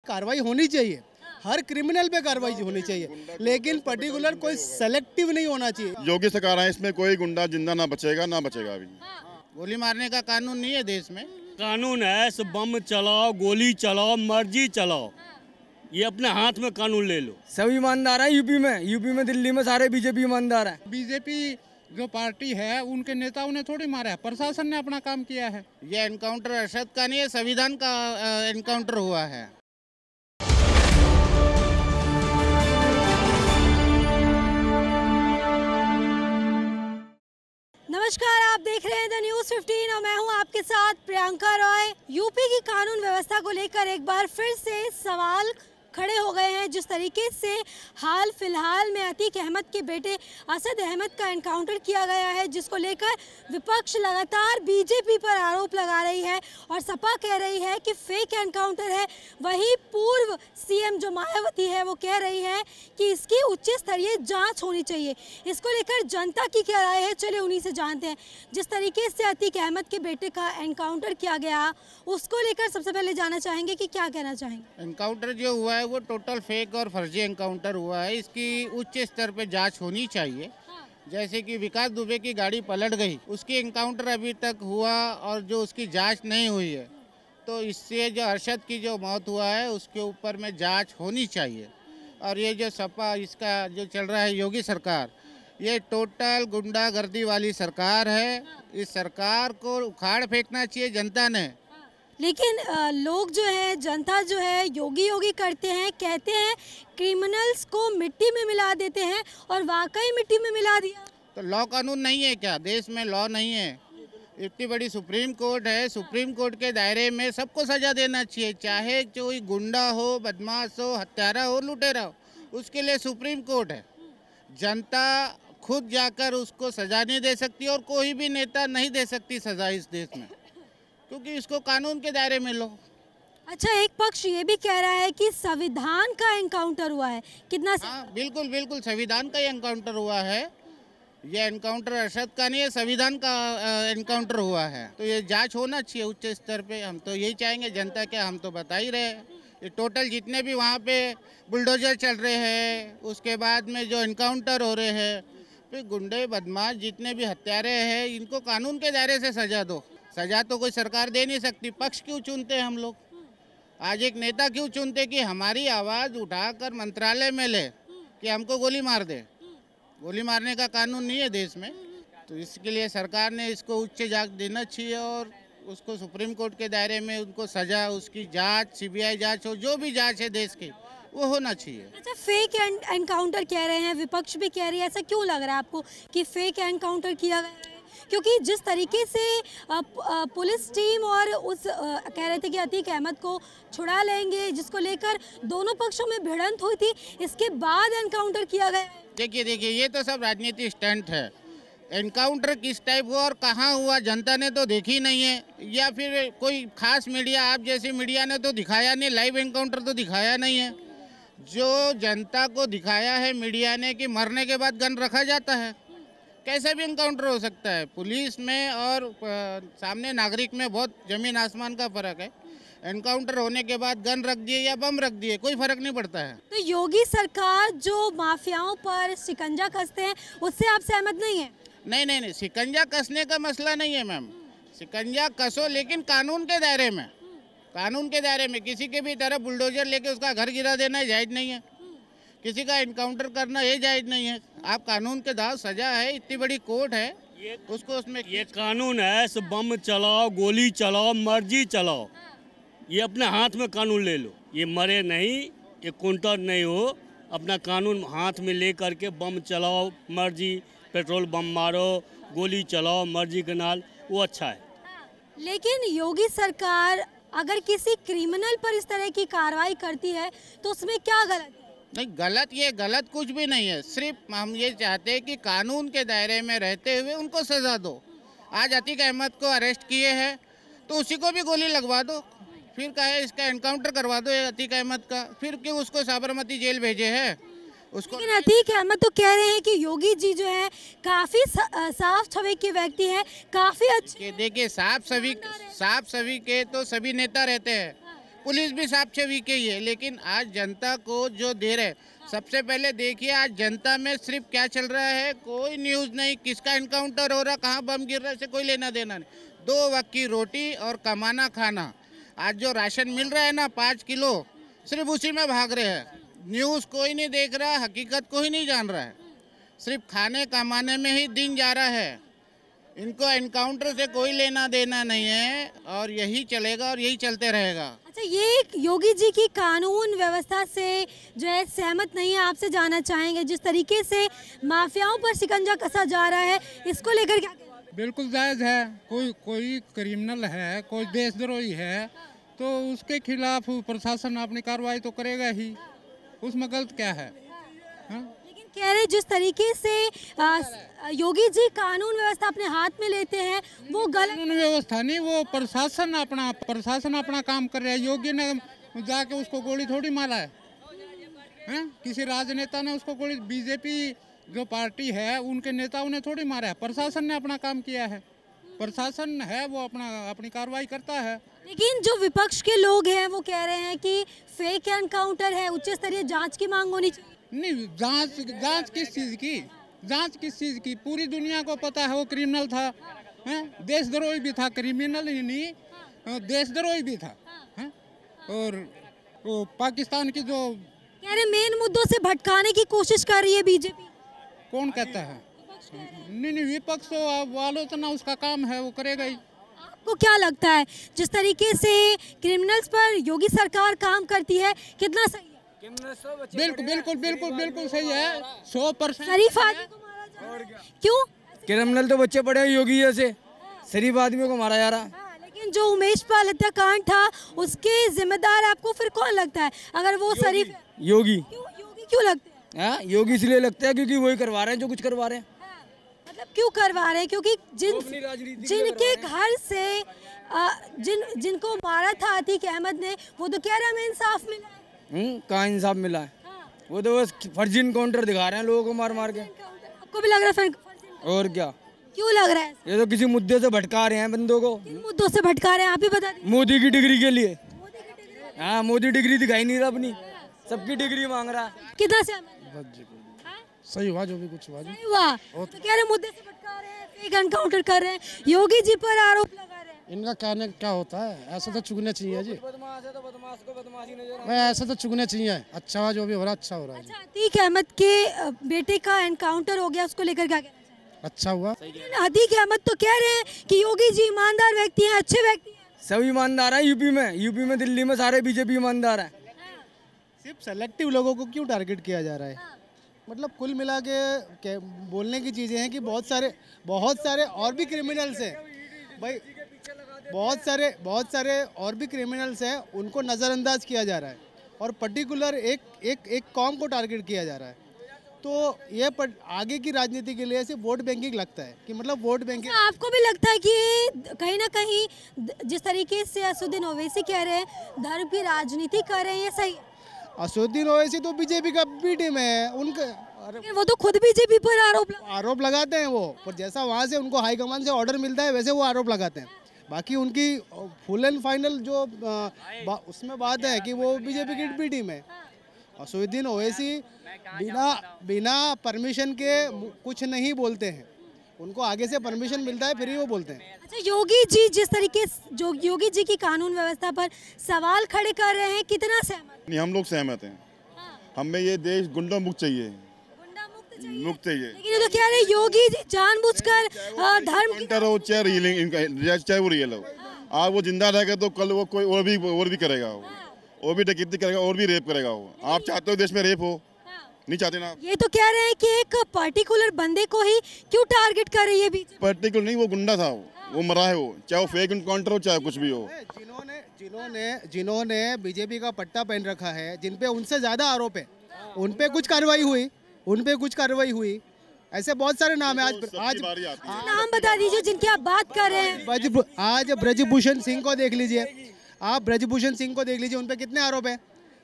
कार्रवाई होनी चाहिए, हर क्रिमिनल पे कार्रवाई होनी चाहिए, लेकिन पर्टिकुलर कोई सेलेक्टिव नहीं होना चाहिए। योगी सरकार है, इसमें कोई गुंडा जिंदा ना बचेगा अभी। गोली मारने का कानून नहीं है देश में। कानून है, बम चलाओ, गोली चलाओ, मर्जी चलाओ, ये अपने हाथ में कानून ले लो। सभी ईमानदार हैं यूपी में दिल्ली में सारे बीजेपी ईमानदार हैं। बीजेपी जो पार्टी है उनके नेताओं ने थोड़ी मारा है, प्रशासन ने अपना काम किया है। ये एनकाउंटर अरशद का नहीं है, संविधान का एनकाउंटर हुआ है। नमस्कार, आप देख रहे हैं द न्यूज़ 15 और मैं हूं आपके साथ प्रियंका रॉय। यूपी की कानून व्यवस्था को लेकर एक बार फिर से सवाल खड़े हो गए हैं। जिस तरीके से हाल फिलहाल में अतीक अहमद के बेटे असद अहमद का एनकाउंटर किया गया है, जिसको लेकर विपक्ष लगातार बीजेपी पर आरोप लगा रही है और सपा कह रही है कि फेक एनकाउंटर है। वहीं पूर्व सीएम जो मायावती है वो कह रही है कि इसकी उच्च स्तरीय जांच होनी चाहिए। इसको लेकर जनता की क्या राय है, चलिए उन्हीं से जानते हैं। जिस तरीके से अतीक अहमद के बेटे का एनकाउंटर किया गया, उसको लेकर सबसे पहले जानना चाहेंगे कि क्या कहना चाहेंगे। एनकाउंटर जो हुआ है वो टोटल फेक और फर्जी एनकाउंटर हुआ है। इसकी उच्च स्तर पे जांच होनी चाहिए। जैसे कि विकास दुबे की गाड़ी पलट गई, उसकी एनकाउंटर अभी तक हुआ और जो उसकी जांच नहीं हुई है, तो इससे जो अरशद की जो मौत हुआ है उसके ऊपर में जांच होनी चाहिए। और ये जो सपा इसका जो चल रहा है योगी सरकार, ये टोटल गुंडागर्दी वाली सरकार है। इस सरकार को उखाड़ फेंकना चाहिए जनता ने। लेकिन लोग जो है, जनता जो है, योगी योगी करते हैं, कहते हैं क्रिमिनल्स को मिट्टी में मिला देते हैं और वाकई मिट्टी में मिला दिया। तो लॉ कानून नहीं है क्या? देश में लॉ नहीं है? इतनी बड़ी सुप्रीम कोर्ट है, सुप्रीम कोर्ट के दायरे में सबको सजा देना चाहिए, चाहे कोई गुंडा हो, बदमाश हो, हत्यारा हो, लुटेरा हो, उसके लिए सुप्रीम कोर्ट है। जनता खुद जाकर उसको सजा नहीं दे सकती और कोई भी नेता नहीं दे सकती सजा इस देश में, क्योंकि इसको कानून के दायरे में लो। अच्छा, एक पक्ष ये भी कह रहा है कि संविधान का एनकाउंटर हुआ है, कितना बिल्कुल बिल्कुल संविधान का एनकाउंटर हुआ है। ये एनकाउंटर अरशद का नहीं है, संविधान का एनकाउंटर हुआ है। तो ये जांच होना चाहिए उच्च स्तर पे। हम तो यही चाहेंगे, जनता क्या, हम तो बता ही रहे हैं। ये टोटल जितने भी वहाँ पे बुलडोजर चल रहे हैं, उसके बाद में जो एनकाउंटर हो रहे हैं, फिर गुंडे बदमाश जितने भी हत्यारे हैं, इनको कानून के दायरे से सजा दो। सजा तो कोई सरकार दे नहीं सकती। पक्ष क्यों चुनते हैं हम लोग? आज एक नेता क्यों चुनते कि हमारी आवाज़ उठाकर मंत्रालय में ले कि हमको गोली मार दे? गोली मारने का कानून नहीं है देश में। तो इसके लिए सरकार ने इसको उच्च जांच देना चाहिए और उसको सुप्रीम कोर्ट के दायरे में उनको सजा, उसकी जांच, सीबीआई जांच हो, जो भी जांच है देश की, वो होना चाहिए। अच्छा, फेक एनकाउंटर कह रहे हैं, विपक्ष भी कह रही है, ऐसा क्यों लग रहा है आपको कि फेक एनकाउंटर किया गया है? क्योंकि जिस तरीके से पुलिस टीम और कह रहे थे कि अतीक अहमद को छुड़ा लेंगे, जिसको लेकर दोनों पक्षों में भिड़ंत हुई थी, इसके बाद एनकाउंटर किया गया। देखिए ये तो सब राजनीतिक स्टंट है। एनकाउंटर किस टाइप हुआ और कहाँ हुआ जनता ने तो देखी नहीं है, या फिर कोई खास मीडिया, आप जैसी मीडिया ने तो दिखाया नहीं, लाइव एनकाउंटर तो दिखाया नहीं है। जो जनता को दिखाया है मीडिया ने कि मरने के बाद गन रखा जाता है, कैसे भी एनकाउंटर हो सकता है। पुलिस में और सामने नागरिक में बहुत जमीन आसमान का फर्क है। एनकाउंटर होने के बाद गन रख दिए या बम रख दिए, कोई फर्क नहीं पड़ता है। तो योगी सरकार जो माफियाओं पर शिकंजा कसते हैं, उससे आप सहमत नहीं है? नहीं, शिकंजा कसने का मसला नहीं है मैम। शिकंजा कसो, लेकिन कानून के दायरे में। कानून के दायरे में किसी के भी तरफ बुलडोजर लेके उसका घर गिरा देना जायज़ नहीं है। किसी का एनकाउंटर करना ये जायज़ नहीं है। आप कानून के दाव सजा है, इतनी बड़ी कोर्ट है, उसको उसमें ये कानून है, बम चलाओ, गोली चलाओ, मर्जी चलाओ, ये अपने हाथ में कानून ले लो। ये मरे नहीं, ये काउंटर नहीं हो, अपना कानून हाथ में ले करके बम चलाओ, मर्जी, पेट्रोल बम मारो, गोली चलाओ, मर्जी के नाल, वो अच्छा है। लेकिन योगी सरकार अगर किसी क्रिमिनल पर इस तरह की कार्रवाई करती है तो उसमें क्या गलत है? नहीं, गलत कुछ भी नहीं है। सिर्फ हम ये चाहते हैं कि कानून के दायरे में रहते हुए उनको सजा दो। आज अतीक अहमद को अरेस्ट किए हैं तो उसी को भी गोली लगवा दो, फिर कहे इसका एनकाउंटर करवा दो अतीक अहमद का, फिर क्यों उसको साबरमती जेल भेजे हैं उसको? लेकिन अतीक अहमद तो कह रहे हैं कि योगी जी जो है काफी साफ छवि के व्यक्ति हैं, काफी अच्छे। देखिए साफ छवि के तो सभी नेता रहते हैं, पुलिस भी साफ छवि के ही है, लेकिन आज जनता को जो दे रहे, सबसे पहले देखिए आज जनता में सिर्फ क्या चल रहा है, कोई न्यूज़ नहीं, किसका इनकाउंटर हो रहा, कहाँ बम गिर रहा है, से कोई लेना देना नहीं। 2 वक्त की रोटी और कमाना खाना। आज जो राशन मिल रहा है ना 5 किलो, सिर्फ उसी में भाग रहे हैं। न्यूज़ कोई नहीं देख रहा, हकीकत कोई नहीं जान रहा है, सिर्फ खाने कमाने में ही दिन जा रहा है। इनको एनकाउंटर से कोई लेना देना नहीं है और यही चलेगा और यही चलते रहेगा। अच्छा, ये योगी जी की कानून व्यवस्था से जो है सहमत नहीं है, आपसे जानना चाहेंगे जिस तरीके से माफियाओं पर शिकंजा कसा जा रहा है, इसको लेकर क्या कहना है? बिल्कुल जायज़ है। कोई क्रिमिनल है, कोई देशद्रोही है, तो उसके खिलाफ प्रशासन अपनी कार्रवाई तो करेगा ही, उसमें गलत क्या है? हाँ? लेकिन कह रहे जिस तरीके से योगी जी कानून व्यवस्था अपने हाथ में लेते हैं वो गलत। कानून व्यवस्था नहीं, वो प्रशासन अपना काम कर रहा है। योगी ने जाके उसको गोली थोड़ी मारा है, हैं? किसी राजनेता ने उसको गोली, बीजेपी जो पार्टी है उनके नेताओं ने थोड़ी मारा है, प्रशासन ने अपना काम किया है। प्रशासन है वो अपनी कार्रवाई करता है। लेकिन जो विपक्ष के लोग हैं वो कह रहे हैं कि फेक एनकाउंटर है, उच्च स्तरीय जांच की मांग होनी चाहिए। नहीं, जांच किस चीज़ की? जांच किस चीज़ की? पूरी दुनिया को पता है वो क्रिमिनल था, हैं? देशद्रोही भी था, क्रिमिनल ही नहीं, देशद्रोही भी था, हैं? और वो पाकिस्तान की जो कह रहे मेन मुद्दों से भटकाने की कोशिश कर रही है बीजेपी। कौन कहता है? नहीं, विपक्ष तो आलोचना उसका काम है, वो करेगा ही। आपको क्या लगता है जिस तरीके से क्रिमिनल्स पर योगी सरकार काम करती है, कितना सही है? बिल्कुल सही है, 100%। शरीफ आदमी को मारा जा रहा है। क्यों? क्रिमिनल तो बच्चे पड़े हैं योगी जैसे, शरीफ आदमियों को मारा जा रहा है। हाँ, लेकिन जो उमेश पाल हत्याकांड था उसके जिम्मेदार आपको फिर कौन लगता है? अगर वो शरीफ है? योगी। योगी क्यों लगते हैं? हाँ, योगी इसलिए लगता है क्योंकि वही करवा रहे हैं जो कुछ करवा रहे हैं। मतलब क्यों करवा रहे हैं? क्योंकि जिनके घर से जिनको मारा था अतीक अहमद ने, वो तो कह रहे हैं हमें इंसाफ मिला है। कहाँ इंसाफ मिला है? वो तो बस फर्जी इनकाउंटर दिखा रहे हैं लोगों को मार मार के। आपको भी लग रहा है? और क्या? क्यों लग रहा है? ये तो किसी मुद्दे से भटका रहे हैं बंदों को। किन मुद्दों से भटका रहे हैं आप ही बता दीजिए। मोदी की डिग्री के लिए। हाँ, मोदी डिग्री दिखाई नहीं रहा अपनी, सबकी डिग्री मांग रहा है। कितना से सही हुआ जो भी कुछ हुआ। सही हुआ तो कह रहे मुद्दे से भटका रहे हैं, फेक एनकाउंटर कर रहे हैं, योगी जी पर आरोप लगा रहे हैं। इनका कहने क्या होता है, ऐसा तो चुगने चाहिए जी। बदमाश है तो बदमाश को बदमाशी नजर मैं ऐसा तो चुगने चाहिए। अच्छा हुआ जो भी हो रहा, अच्छा हो रहा है। अच्छा, अतीक अहमद के बेटे का एनकाउंटर हो गया, उसको लेकर क्या कहना चाहिए? अच्छा हुआ। अतीक अहमद तो कह रहे हैं कि योगी जी ईमानदार व्यक्ति हैं, अच्छे व्यक्ति हैं। सब ईमानदार है यूपी में दिल्ली में सारे बीजेपी ईमानदार है। सिर्फ सेलेक्टिव लोगों को क्यों टारगेट किया जा रहा है? मतलब कुल मिला के बोलने की चीज़ें हैं कि बहुत सारे और भी क्रिमिनल्स हैं भाई, बहुत सारे और भी क्रिमिनल्स हैं, उनको नज़रअंदाज किया जा रहा है और पर्टिकुलर एक कॉम को टारगेट किया जा रहा है। तो ये आगे की राजनीति के लिए सिर्फ वोट बैंकिंग लगता है कि मतलब वोट बैंकिंग। आपको भी लगता है कि कहीं ना कहीं जिस तरीके से असदुद्दीन ओवैसी कह रहे हैं धर्म की राजनीति कर रहे हैं, ये सही है? असदुद्दीन ओवैसी तो बीजेपी का बी टीम है, उनका वो तो खुद बीजेपी पर आरोप लगाते हैं वो, पर जैसा वहाँ से उनको हाईकमान से ऑर्डर मिलता है वैसे वो आरोप लगाते हैं। बाकी उनकी फुल एंड फाइनल जो उसमें बात है कि वो बीजेपी की बी टीम है। असदुद्दीन ओवैसी बिना परमिशन के कुछ नहीं बोलते हैं, उनको आगे से परमिशन मिलता है फिर ही वो बोलते हैं। अच्छा, योगी जी जिस तरीके जो योगी जी की कानून व्यवस्था पर सवाल खड़े कर रहे हैं, कितना सहमत? नहीं, हम लोग सहमत हैं। हमें ये देश गुंडा मुक्त चाहिए, मुक्त चाहिए। लेकिन ये तो कह रहे योगी जी जानबूझकर धर्म की चाहे वो रियल हो, आज वो जिंदा रहेगा तो कल वो कोई और भी करेगा, वो भी डकैती करेगा और भी रेप करेगा। वो आप चाहते हो देश में रेप हो? नहीं चाहते ना। ये तो कह रहे हैं कि एक पर्टिकुलर बंदे को ही क्यों टारगेट कर रही है बीजेपी? पर्टिकुलर नहीं, वो गुंडा था, वो मरा है, वो चाहे वो फेक एनकाउंटर हो चाहे कुछ भी हो। जिन्होंने बीजेपी का पट्टा पहन रखा है, जिन पे उनसे ज्यादा आरोप है, उन पे कुछ कार्रवाई हुई, ऐसे बहुत सारे नाम है। आज नाम बता दीजिए जिनकी आप बात कर रहे हैं। आज ब्रजभूषण सिंह को देख लीजिए, आप ब्रजभूषण सिंह को देख लीजिए, उन पे कितने आरोप है,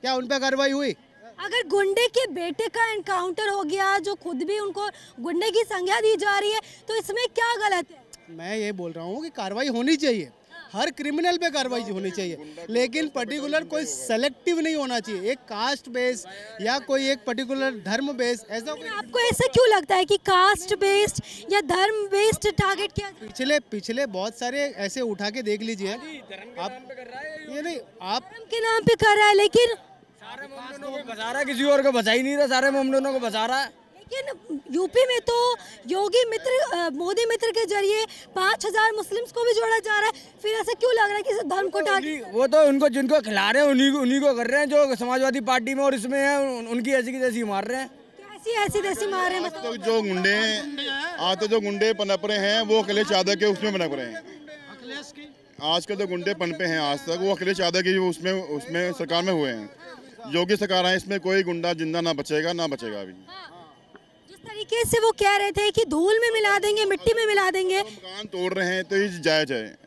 क्या उन पे कार्रवाई हुई? अगर गुंडे के बेटे का एनकाउंटर हो गया, जो खुद भी उनको गुंडे की संज्ञा दी जा रही है, तो इसमें क्या गलत है? मैं ये बोल रहा हूँ कि कार्रवाई होनी चाहिए, हर क्रिमिनल पे कार्रवाई होनी चाहिए, लेकिन पर्टिकुलर कोई सेलेक्टिव नहीं होना चाहिए, एक कास्ट बेस या कोई एक पर्टिकुलर धर्म बेस, ऐसा कोई। आपको ऐसा क्यों लगता है कि कास्ट बेस्ड या धर्म बेस्ड टारगेट किया? पिछले बहुत सारे ऐसे उठा के देख लीजिए आप, ये नहीं आप धर्म के नाम पे कर रहा है, लेकिन सारे मोमडनों को बचा रहा है, किसी और को बचा ही नहीं रहा, सारे मोमडनों को बचा रहा है। लेकिन यूपी में तो योगी मित्र मोदी मित्र के जरिए 5000 मुस्लिम्स को भी जोड़ा जा रहा है, फिर ऐसा क्यों लग रहा है कि सिर्फ धर्म को टारगेट? वो तो उनको जिनको खिला रहे हैं उन्हीं को कर रहे हैं, जो समाजवादी पार्टी में और इसमें है उनकी ऐसी की तैसी मार रहे हैं। ऐसी देसी मार रहे हैं। आज तो जो गुंडे आज तो जो गुंडे पनप रहे हैं वो अखिलेश यादव के उसमें पनप रहे हैं। आजकल जो गुंडे पनपे हैं आज तक वो अखिलेश यादव की उसमें सरकार में हुए हैं। योगी सरकार है, इसमें कोई गुंडा जिंदा ना बचेगा अभी। जिस तरीके से वो कह रहे थे कि धूल में मिला देंगे, मिट्टी में मिला देंगे, मकान तोड़ रहे हैं तो ये जायज है,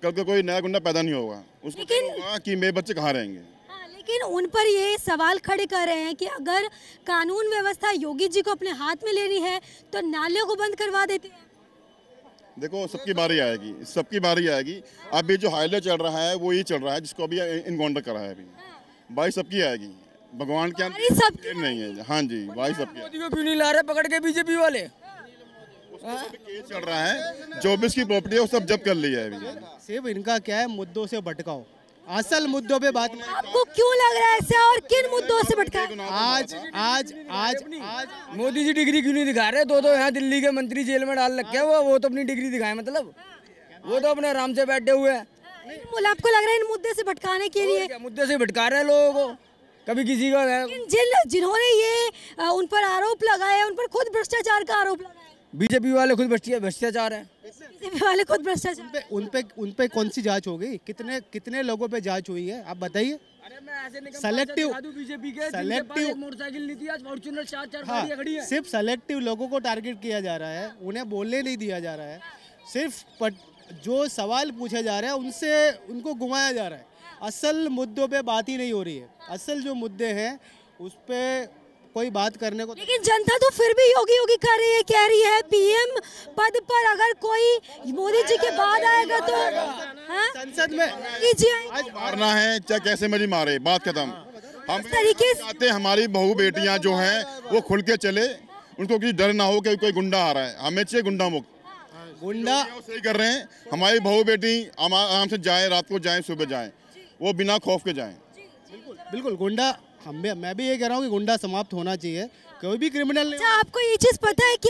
कल को कोई नया गुंडा पैदा नहीं होगा, उसको होगा कि मेरे बच्चे कहाँ रहेंगे। लेकिन उन पर ये सवाल खड़े कर रहे हैं कि अगर कानून व्यवस्था योगी जी को अपने हाथ में लेनी है तो नालियों को बंद करवा देते हैं। देखो सबकी बारी आएगी। अभी जो हाईवे चल रहा है वो ये चल रहा है जिसको अभी इनकाउंटर करा है, अभी भाई सबकी आएगी, भगवान के नहीं है। हाँ जी भाई सबकी। मोदी को क्यों नहीं ला रहे पकड़ के बीजेपी वाले? केस चल रहा है, 24 की प्रॉपर्टी है वो सब जब्त कर लिया है अभी। सिर्फ इनका क्या है, मुद्दों से भटकाओ, असल मुद्दों पे बात नहीं। आपको क्यों लग रहा है ऐसा, और किन मुद्दों से भटका? आज मोदी जी डिग्री क्यों नहीं दिखा रहे? दो यहाँ दिल्ली के मंत्री जेल में डाल रखे हैं, वो तो अपनी डिग्री दिखाए, मतलब वो तो अपने आराम से बैठे हुए हैं। आपको लग रहा है इन मुद्दे से भटकाने के लिए? मुद्दे से भटका रहे हैं लोगों को, कभी किसी का जिन्होंने ये उन पर आरोप लगाए, उन पर खुद भ्रष्टाचार का आरोप लगाया। बीजेपी वाले खुद भ्रष्टाचार है, बीजेपी वाले खुद भ्रष्टाचार। उन पे कौन सी जांच हो गई? कितने लोगों पे जांच हुई है आप बताइए? सेलेक्टिव मोटरसाइकिल नीति आज फॉर्च्यूनर 4 गाड़ियां खड़ी है। सिर्फ सेलेक्टिव लोगों को टारगेट किया जा रहा है, उन्हें बोलने नहीं दिया जा रहा है, सिर्फ जो सवाल पूछे जा रहे हैं उनसे उनको घुमाया जा रहा है, असल मुद्दों पे बात ही नहीं हो रही है। असल जो मुद्दे हैं उस पे कोई बात करने को। लेकिन जनता तो फिर भी योगी कर रही है, कह रही है पीएम पद पर अगर कोई मोदी जी के बाद आएगा तो संसद में आज मारना है, चाहे कैसे मर्जी मारे, बात खत्म। हम चाहते हमारी बहू बेटियां जो हैं वो खुल के चले, उनको किसी डर ना हो कि कोई गुंडा आ रहा है, हमें चाहिए गुंडा मुक्त। गुंडा सही कर रहे हैं, हमारी बहू बेटी आराम से जाए, रात को जाए, सुबह जाए, वो बिना खौफ के जाएं। बिल्कुल गुंडा, मैं भी ये कह रहा हूँ कि गुंडा समाप्त होना चाहिए, कोई भी क्रिमिनल नहीं। अच्छा, आपको ये चीज पता है कि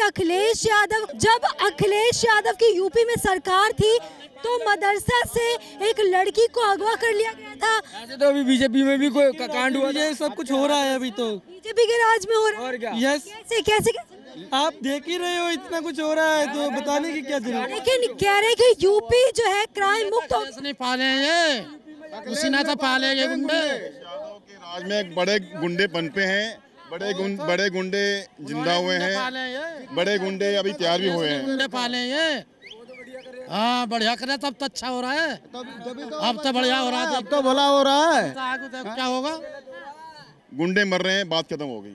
जब अखिलेश यादव की यूपी में सरकार थी तो मदरसा से एक लड़की को अगवा कर लिया गया था। ऐसे तो अभी बीजेपी में भी कोई कांड हुआ, ये सब कुछ हो रहा है अभी तो बीजेपी के राज में हो रहा है। और क्या? यस, कैसे आप देख ही रहे हो, इतना कुछ हो रहा है तो बताने की क्या जरूरत? लेकिन कह रहे कि यूपी जो है क्राइम मुक्त हो। नहीं पाले ये कुशीनाथा पाले ये गुंडे। राज में बड़े गुंडे पनपे हैं, बड़े गुंडे जिंदा हुए हैं, बड़े गुंडे अभी तैयार भी हुए हैं। गुंडे पाले ये, हाँ बढ़िया करे तब तो अच्छा हो रहा है, अब तो बढ़िया हो रहा है, अब तो भला हो रहा है। क्या होगा? गुंडे मर रहे हैं, बात खत्म हो गई।